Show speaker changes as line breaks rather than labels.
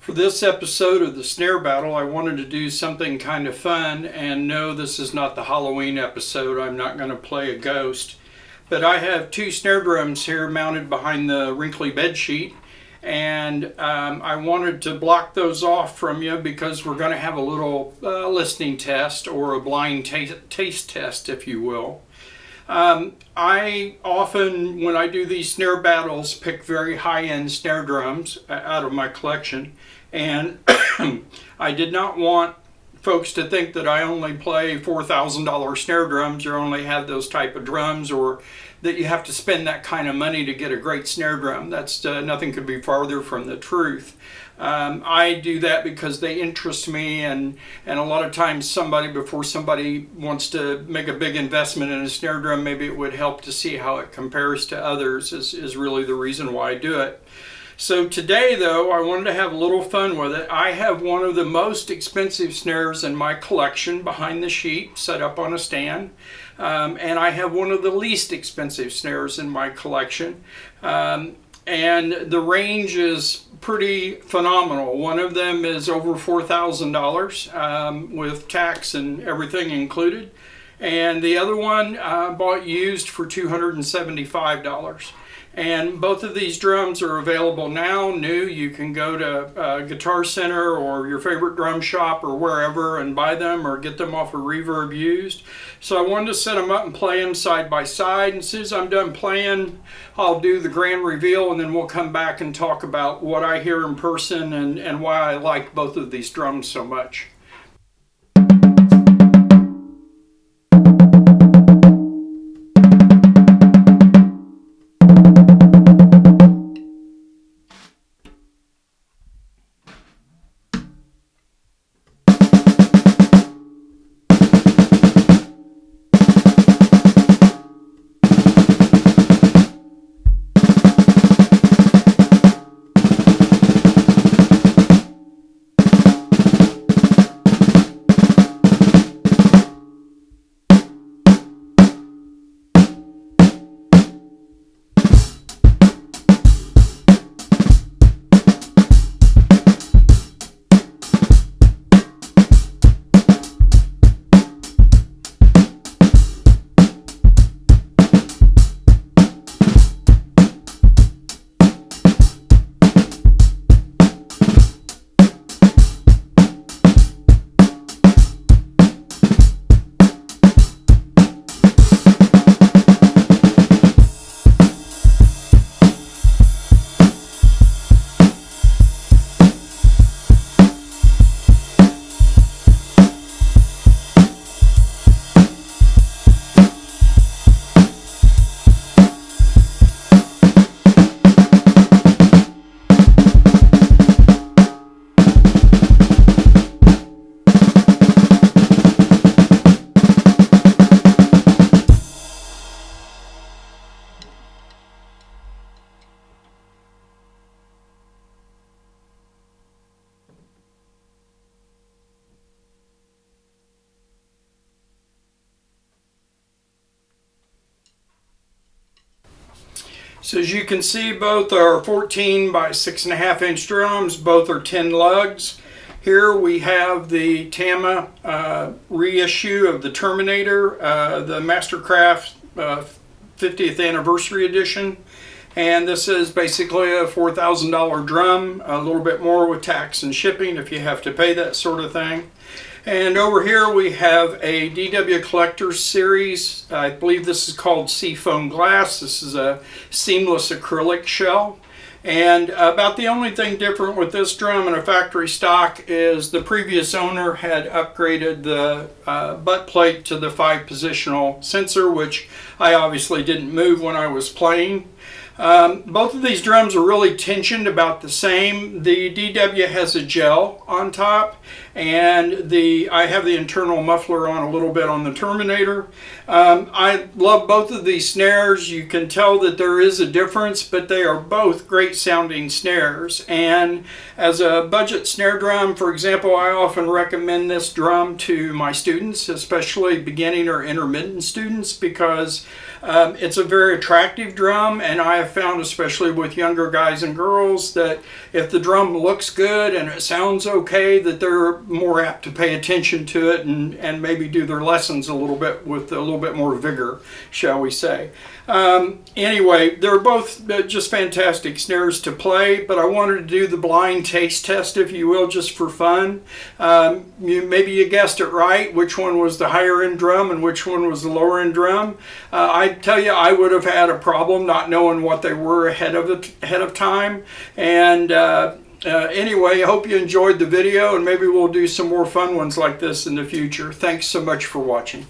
For this episode of the Snare Battle, I wanted to do something kind of fun, and no, this is not the Halloween episode. I'm not going to play a ghost. But I have two snare drums here mounted behind the wrinkly bed sheet, and I wanted to block those off from you because we're going to have a little listening test, or a blind taste test, if you will. I often, when I do these snare battles, pick very high-end snare drums out of my collection, and I did not want folks to think that I only play $4,000 snare drums, or only have those type of drums, or that you have to spend that kind of money to get a great snare drum. That's nothing could be farther from the truth. I do that because they interest me, and a lot of times before somebody wants to make a big investment in a snare drum, maybe it would help to see how it compares to others is really the reason why I do it. So today, though, I wanted to have a little fun with it. I have one of the most expensive snares in my collection behind the sheet, set up on a stand. And I have one of the least expensive snares in my collection. And the range is pretty phenomenal. One of them is over $4,000 with tax and everything included. And the other one I bought used for $275. And both of these drums are available now, new. You can go to Guitar Center or your favorite drum shop or wherever and buy them, or get them off of Reverb used. So I wanted to set them up and play them side by side. And as soon as I'm done playing, I'll do the grand reveal, and then we'll come back and talk about what I hear in person and why I like both of these drums so much. So as you can see, both are 14 by 6.5 inch drums. Both are 10 lugs. Here we have the Tama reissue of the Terminator, the Mastercraft 50th Anniversary Edition. And this is basically a $4,000 drum, a little bit more with tax and shipping if you have to pay that sort of thing. And over here we have a DW Collector's Series. I believe this is called Seafoam Glass. This is a seamless acrylic shell. And about the only thing different with this drum and a factory stock is the previous owner had upgraded the butt plate to the 5-positional sensor, which I obviously didn't move when I was playing. Both of these drums are really tensioned about the same. The DW has a gel on top, and I have the internal muffler on a little bit on the Terminator. I love both of these snares. You can tell that there is a difference, but they are both great sounding snares. And as a budget snare drum, for example, I often recommend this drum to my students, especially beginning or intermittent students, because It's a very attractive drum, and I have found, especially with younger guys and girls, that if the drum looks good and it sounds okay, that they're more apt to pay attention to it and maybe do their lessons a little bit with a little bit more vigor, shall we say. Anyway, they're both just fantastic snares to play, but I wanted to do the blind taste test, if you will, just for fun. Maybe you guessed it right, which one was the higher end drum and which one was the lower end drum. I tell you, I would have had a problem not knowing what they were ahead of time. And anyway, I hope you enjoyed the video, and maybe we'll do some more fun ones like this in the future. Thanks so much for watching.